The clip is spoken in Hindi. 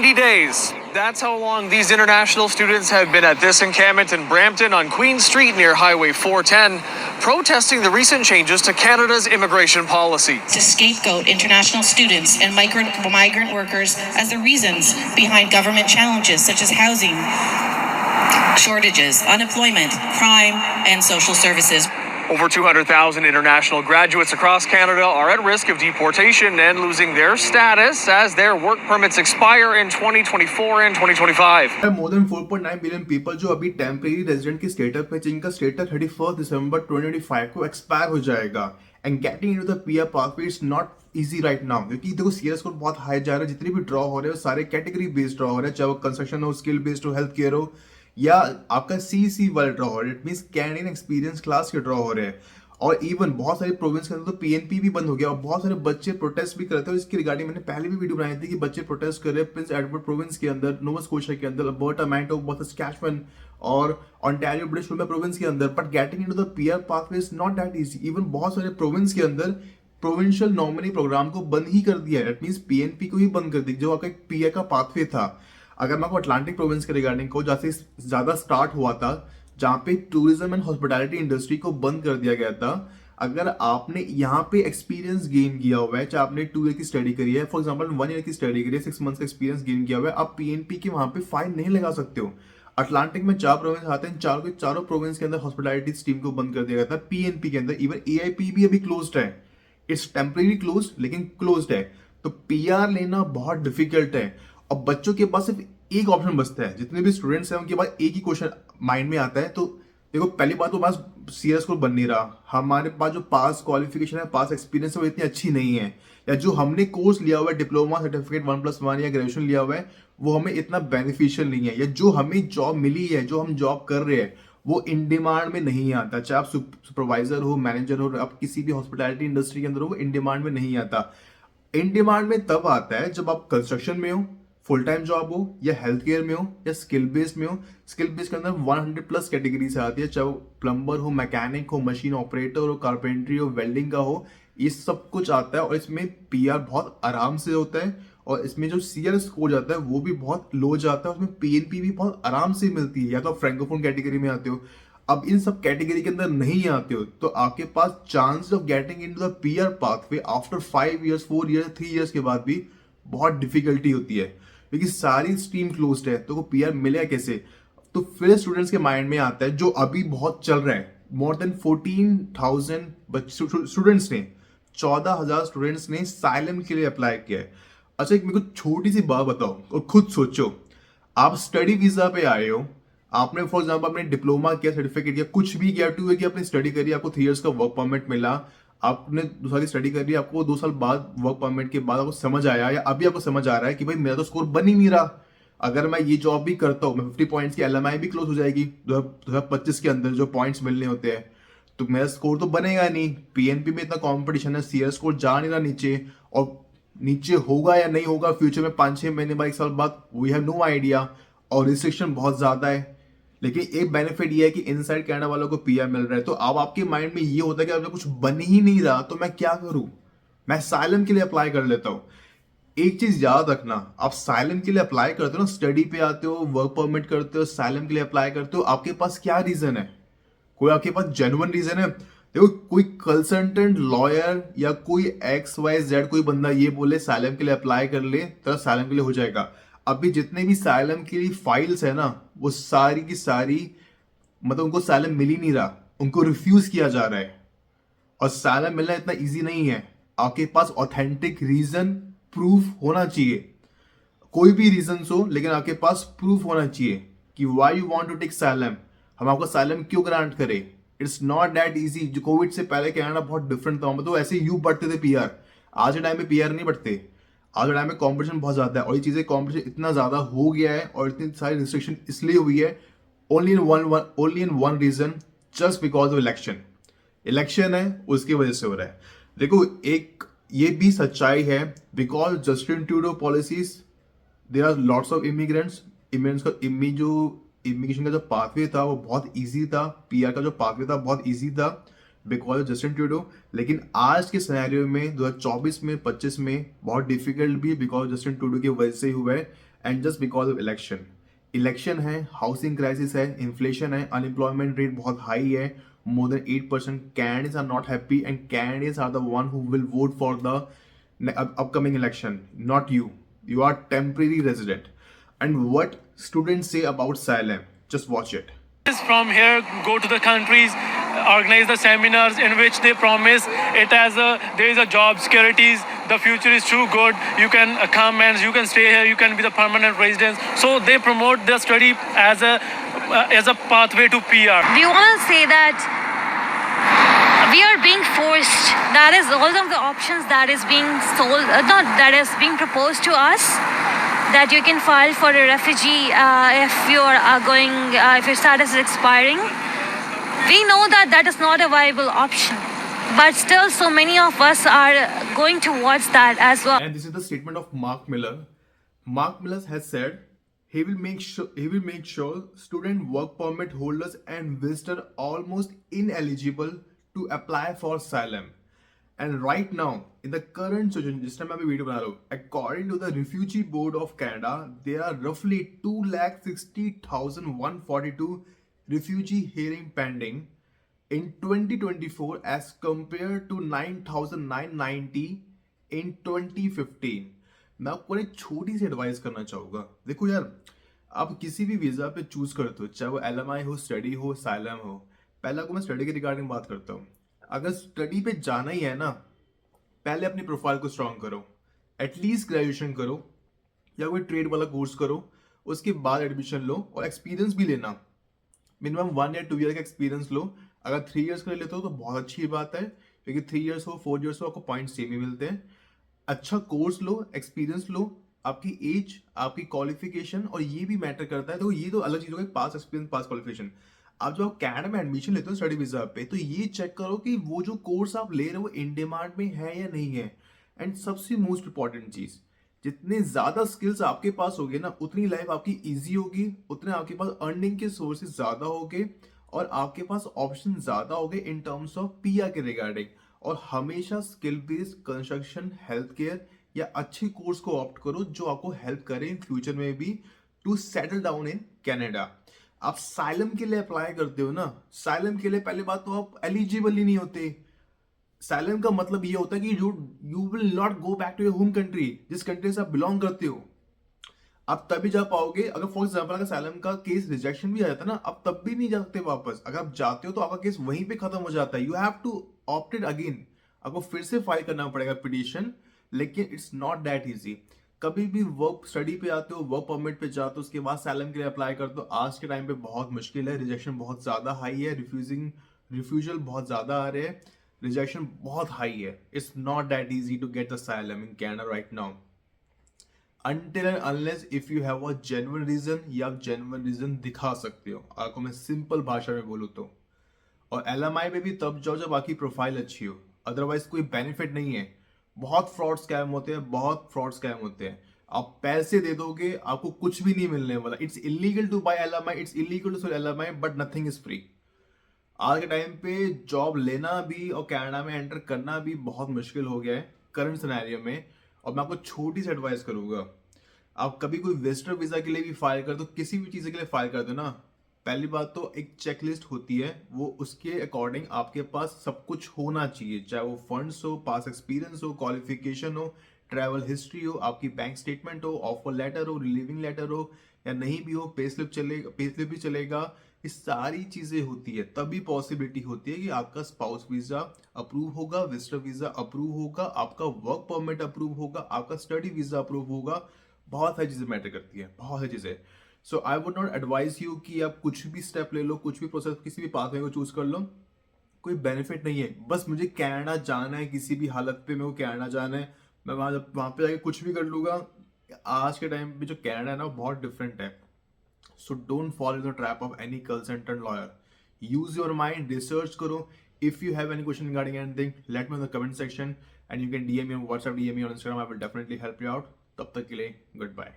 90 days. That's how long these international students have been at this encampment in Brampton on Queen Street near Highway 410, protesting the recent changes to Canada's immigration policy. To scapegoat international students and migrant workers as the reasons behind government challenges such as housing shortages, unemployment, crime, and social services. Over 200,000 international graduates across Canada are at risk of deportation and losing their status as their work permits expire in 2024 and 2025. More than 4.9 billion people जो अभी टेम्परेरी रेजिडेंट के स्टेटस पे जिनका स्टेटस 31 दिसंबर 2025 को एक्सपायर हो जाएगा and getting into the PR pathway is not easy right now क्योंकि देखो सीरियस स्कोर बहुत हाई जा रहा है. जितने भी ड्रॉ हो रहे हैं सारे कैटेगरी बेस्ड ड्रॉ हो रहे हैं, चाहे वो कंस्ट्रक्शन हो, स्किल बेस्ड हो, हेल्थ केयर हो या आपका सी वाले ड्रॉ हो रहे हैं. It means Canadian experience class के ड्रॉ हो रहे हैं. और इवन बहुत सारी प्रोविंस के अंदर तो पीएनपी भी बंद हो गया और बहुत सारे बच्चे प्रोटेस्ट भी करते हैं. इसकी रिगार्डिंग मैंने पहले भी वीडियो बनाई थी कि बच्चे प्रोटेस्ट कर रहे हैं प्रिंस एडवर्ड प्रोविंस के अंदर, नोवा स्कोशिया के अंदर, अल्बर्टा, मैनिटोबा, सस्कैचुअन और ओंटारियो ब्रिटिश कोलंबिया प्रोविंस के अंदर. But getting into the PR pathway is not that easy. Even बहुत सारे प्रोविंस के अंदर प्रोविंशियल नॉमिनी प्रोग्राम को बंद ही कर दिया है. इट मींस पीएनपी को ही बंद कर दी जो आपका एक पीआर का पाथवे था. अगर मैं आपको अटलांटिक प्रोविंस के रिगार्डिंग को जहाँ से ज्यादा स्टार्ट हुआ था, जहाँ पे टूरिज्म एंड हॉस्पिटैलिटी इंडस्ट्री को बंद कर दिया गया था, अगर आपने यहाँ पे एक्सपीरियंस गेन किया हुआ है, चाहे आपने 2 ईयर की स्टडी करी है, फॉर एग्जांपल 1 ईयर की स्टडी करी है, 6 मंथ्स का एक्सपीरियंस गेन किया हुआ है, आप पीएनपी के वहां पे फाइन नहीं लगा सकते हो. अटलांटिक में 4 प्रोविंस आते हैं, चारों के चारों प्रोविंस के अंदर हॉस्पिटैलिटी स्ट्रीम को बंद कर दिया गया था. पीएनपी के अंदर इवन एआईपी भी अभी क्लोज्ड है. इट्स टेम्परेरी क्लोज लेकिन क्लोज्ड है. तो पीआर लेना बहुत डिफिकल्ट है और बच्चों के पास सिर्फ एक ऑप्शन बचता है. जितने भी स्टूडेंट्स हैं उनके पास एक ही क्वेश्चन माइंड में आता है. तो देखो पहली बात तो पास सीरियस स्कोर बन नहीं रहा. हमारे पास जो पास क्वालिफिकेशन है, पास एक्सपीरियंस है वो इतनी अच्छी नहीं है, या जो हमने कोर्स लिया हुआ है डिप्लोमा सर्टिफिकेट 1+1 या ग्रेजुएशन लिया हुआ है वो हमें इतना बेनिफिशियल नहीं है, या जो हमें जॉब मिली है, जो हम जॉब कर रहे हैं वो इन डिमांड में नहीं आता. चाहे आप सुपरवाइजर हो, मैनेजर हो, आप किसी भी हॉस्पिटैलिटी इंडस्ट्री के अंदर हो, वो इन डिमांड में नहीं आता. इन डिमांड में तब आता है जब आप कंस्ट्रक्शन में हो, फुल टाइम जॉब हो, या हेल्थ केयर में हो, या स्किल बेस्ड में हो. स्किल बेस्ड के अंदर 100+ कैटेगरी से आती है, चाहे वो प्लम्बर हो, मैकेनिक हो, मशीन ऑपरेटर हो, कारपेंट्री हो, वेल्डिंग का हो, ये सब कुछ आता है. और इसमें पीआर बहुत आराम से होता है और इसमें जो सीआर स्कोर जाता है वो भी बहुत लो जाता है. उसमें पीएनपी भी बहुत आराम से मिलती है. या तो आप फ्रेंकोफोन कैटेगरी में आते हो, अब इन सब कैटेगरी के अंदर नहीं आते हो तो आपके पास chance of getting into the PR pathway after 5 years, 4 years, 3 years के बाद भी बहुत डिफिकल्टी होती है क्योंकि सारी स्ट्रीम क्लोज्ड है. तो वो पीआर मिलेगा कैसे? तो फिर स्टूडेंट्स के माइंड में आता है जो अभी बहुत चल रहा है. मोर देन 14,000 स्टूडेंट्स ने, 14,000 स्टूडेंट्स ने साइलम के लिए अप्लाई किया है. अच्छा एक मेरे को छोटी सी बात बताओ और खुद सोचो, आप स्टडी वीजा पे आए हो, आपने फॉर एग्जाम्पल आपने डिप्लोमा किया, सर्टिफिकेट किया, कुछ भी किया, 2 ईयर की आपने स्टडी करी, आपको 3 इयर्स का वर्क परमिट मिला, आपने 2 साल की स्टडी कर ली, आपको 2 साल बाद वर्क परमिट के बाद आपको समझ आया या अभी आपको समझ आ रहा है कि भाई मेरा तो स्कोर बन ही नहीं रहा, अगर मैं ये जॉब भी करता हूँ मैं 50 पॉइंट्स की एलएमआई भी क्लोज हो जाएगी 2025 के अंदर जो पॉइंट्स मिलने होते हैं, तो मेरा स्कोर तो बनेगा नहीं. पीएनपी में इतना कॉम्पिटिशन है, सीआर स्कोर जा नहीं रहा नीचे, और नीचे होगा या नहीं होगा फ्यूचर में 5-6 महीने बाद, 1 साल बाद, वी हैव नो आइडिया. और रिस्ट्रिक्शन बहुत ज्यादा है. लेकिन एक बेनिफिट ये है कि इनसाइड कनाडा वालों को पीआर मिल रहा है. तो अब आपके माइंड में ये होता है कि अब कुछ बन ही नहीं रहा तो मैं क्या करूं, मैं साइलम के लिए अप्लाई कर लेता हूं. एक चीज याद रखना, आप साइलम के लिए अप्लाई करते हो ना, स्टडी पे आते हो, वर्क परमिट करते हो, साइलम के लिए अप्लाई करते हो, आपके पास क्या रीजन है? कोई आपके पास जेन्युइन रीजन है? देखो कोई कंसल्टेंट, लॉयर या कोई XYZ कोई बंदा ये बोले साइलम के लिए अप्लाई कर ले तो साइलम के लिए हो जाएगा. अभी जितने भी साइलम की फाइल्स है ना वो सारी की सारी मतलब उनको साइलम मिल ही नहीं रहा, उनको रिफ्यूज किया जा रहा है. और साइलम मिलना इतना इजी नहीं है. आपके पास ऑथेंटिक रीजन, प्रूफ होना चाहिए. कोई भी रीजन हो लेकिन आपके पास प्रूफ होना चाहिए कि why you want to take asylum, हम आपको साइलम क्यों ग्रांट करें. It's not that easy. जो कोविड से पहले कनाडा बहुत डिफरेंट था, मतलब ऐसे यू बढ़ते थे पीआर. आज के टाइम में पीआर नहीं बढ़ते. आज के टाइम में कॉम्पिटिशन बहुत ज्यादा है और ये चीजें कॉम्पिटिशन इतना ज्यादा हो गया है और इतनी सारी रिस्ट्रिक्शन इसलिए हुई है only in one region, just because of election है उसकी वजह से हो रहा है. देखो एक ये भी सच्चाई है, because Justin Trudeau policies there are lots of immigrants का इमिग्रेशन का जो पाथवे था वो बहुत इजी था, पीआर का जो पाथवे था बहुत इजी था बिकॉज जस्टिन ट्रूडो. लेकिन आज के सिनेरियो में 2024 में 25 में बहुत डिफिकल्ट भी बिकॉज जस्टिन ट्रूडो की वजह से हुआ है. And just because of election है, हाउसिंग क्राइसिस है, इन्फ्लेशन है, अनएम्प्लॉयमेंट रेट बहुत हाई है, more than 8% candidates are not happy, and candidates are the one who will vote for the upcoming election, not you. You are temporary resident. And what students say about Salem, just watch it. From here, go to the countries, organize the seminars in which they promise it as there is a job securities. The future is too good. You can come and you can stay here. You can be the permanent residents. So they promote the study as a pathway to PR. We want to say that we are being forced. That is all of the options that is being sold, not that is being proposed to us. That you can file for a refugee if you are going, if your status is expiring. We know that that is not a viable option, but still, so many of us are going towards that as well. And this is the statement of Mark Miller. Mark Miller has said he will make sure student work permit holders and visitors almost ineligible to apply for asylum. And right now, in the current situation, this time I have a video bana raha hu, according to the Refugee Board of Canada, there are roughly 260,142 refugee hearing pending in 2024 as compared to 9,990 in 2015. मैं आपको एक छोटी सी एडवाइस करना चाहूँगा. देखो यार, आप किसी भी वीज़ा पे चूज करते हो, चाहे वो LMI हो, स्टडी हो, साइलम हो. पहले आपको मैं स्टडी के रिगार्डिंग बात करता हूँ. अगर स्टडी पे जाना ही है ना, पहले अपनी प्रोफाइल को स्ट्रॉन्ग करो, एटलीस्ट ग्रेजुएशन करो या कोई ट्रेड वाला कोर्स करो, उसके बाद एडमिशन लो और एक्सपीरियंस भी लेना. मिनिमम 1 या 2 ईयर का एक्सपीरियंस लो. अगर 3 ईयर्स का ले लेते हो तो बहुत अच्छी बात है, क्योंकि 3 ईयर्स हो 4 ईयर्स हो आपको पॉइंट सेम ही मिलते हैं. अच्छा कोर्स लो, एक्सपीरियंस लो, आपकी एज, आपकी क्वालिफिकेशन, और ये भी मैटर करता है. तो ये तो अलग चीज़ हो गई, पास एक्सपीरियंस, पास क्वालिफिकेशन. आप जब कनाडा में एडमिशन लेते हो स्टडी वीजा पे, तो ये चेक करो कि वो जो कोर्स आप ले रहे हो वो इन डिमांड में है या नहीं है. एंड सबसे मोस्ट इंपॉर्टेंट चीज, जितने ज्यादा स्किल्स आपके पास होगे ना, उतनी लाइफ आपकी इजी होगी, उतने आपके पास अर्निंग के सोर्सेज ज्यादा होंगे और आपके पास ऑप्शन ज्यादा होंगे इन टर्म्स ऑफ पीआर के रिगार्डिंग. और हमेशा skill based construction, health care या अच्छे कोर्स को ऑप्ट करो जो आपको हेल्प करे इन फ्यूचर में भी to settle down in Canada. आप साइलम के लिए अप्लाई करते हो ना, साइलम के लिए पहली बात तो आप एलिजिबल ही नहीं होते. साइलम का मतलब ये होता है कि you will not go back to your home country, जिस कंट्री से आप बिलोंग करते हो. आप तभी जा पाओगे. अगर फॉर एग्जाम्पल अगर साइलम का केस रिजेक्शन भी आ जाता है ना, आप तब भी नहीं जा सकते वापस. अगर आप जाते हो तो आपका केस वहीं पे खत्म हो जाता है. You have to opt it again. आपको फिर से फाइल करना पड़ेगा पिटीशन, लेकिन इट्स नॉट दैट इजी. कभी भी वर्क स्टडी पे आते हो, वर्क परमिट पे जाते हो, उसके बाद साइलम के लिए अप्लाई करते हो, आज के टाइम पे बहुत मुश्किल है. रिजेक्शन बहुत ज्यादा हाई है, रिफ्यूजल बहुत ज्यादा आ रहे हैं, रिजेक्शन बहुत हाई है. It's not that easy to get the asylum in Canada right now, until and unless if you have a genuine reason, या आप genuine reason दिखा सकते हो. आपको मैं सिंपल भाषा में बोलूँ तो. और LMI पे भी तब जाओ जब आपकी प्रोफाइल अच्छी हो, अदरवाइज कोई बेनिफिट नहीं है. बहुत फ्रॉड स्कैम होते हैं, बहुत फ्रॉड स्कैम होते हैं. आप पैसे दे दोगे, आपको कुछ भी नहीं मिलने वाला. It's illegal to buy LMI, it's illegal to sell LMI, but nothing is free. आज के टाइम पे जॉब लेना भी और कनाडा में एंटर करना भी बहुत मुश्किल हो गया है करंट सिनेरियो में. और मैं आपको छोटी सी एडवाइस करूंगा, आप कभी कोई विजिटर वीजा के लिए भी फाइल कर दो, किसी भी चीज के लिए फाइल कर दो ना, पहली बात तो एक चेकलिस्ट होती है, वो उसके अकॉर्डिंग आपके पास सब कुछ होना चाहिए. चाहे वो फंड्स हो, पास एक्सपीरियंस हो, क्वालिफिकेशन हो, ट्रैवल हिस्ट्री हो, आपकी बैंक स्टेटमेंट हो, ऑफर लेटर हो, रिलीविंग लेटर हो, या नहीं भी हो, पे स्लिप भी चलेगा. ये सारी चीजें होती है, तभी पॉसिबिलिटी होती है कि आपका स्पाउस वीजा अप्रूव होगा, विजिटर वीजा अप्रूव होगा, आपका वर्क परमिट अप्रूव होगा, आपका स्टडी वीजा अप्रूव होगा. बहुत सारी चीजें मैटर करती है, बहुत सारी चीजें. So I would not advise you कि आप कुछ भी स्टेप ले लो, कुछ भी प्रोसेस, किसी भी पाथवे को चूज कर लो. कोई बेनिफिट नहीं है. बस मुझे कनाडा जाना है, किसी भी हालत पे मेरे को कनाडा जाना है, मैं वहां पे जाके कुछ भी कर लूंगा. आज के टाइम पे जो कनाडा है ना, बहुत डिफरेंट है. So don't follow in the trap of any consultant lawyer. Use your mind, research करो. If you have any question regarding anything, let me know in the comment section, and you can DM me on WhatsApp, DM me on Instagram. I will definitely help you out. तब तक के लिए गुड बाय.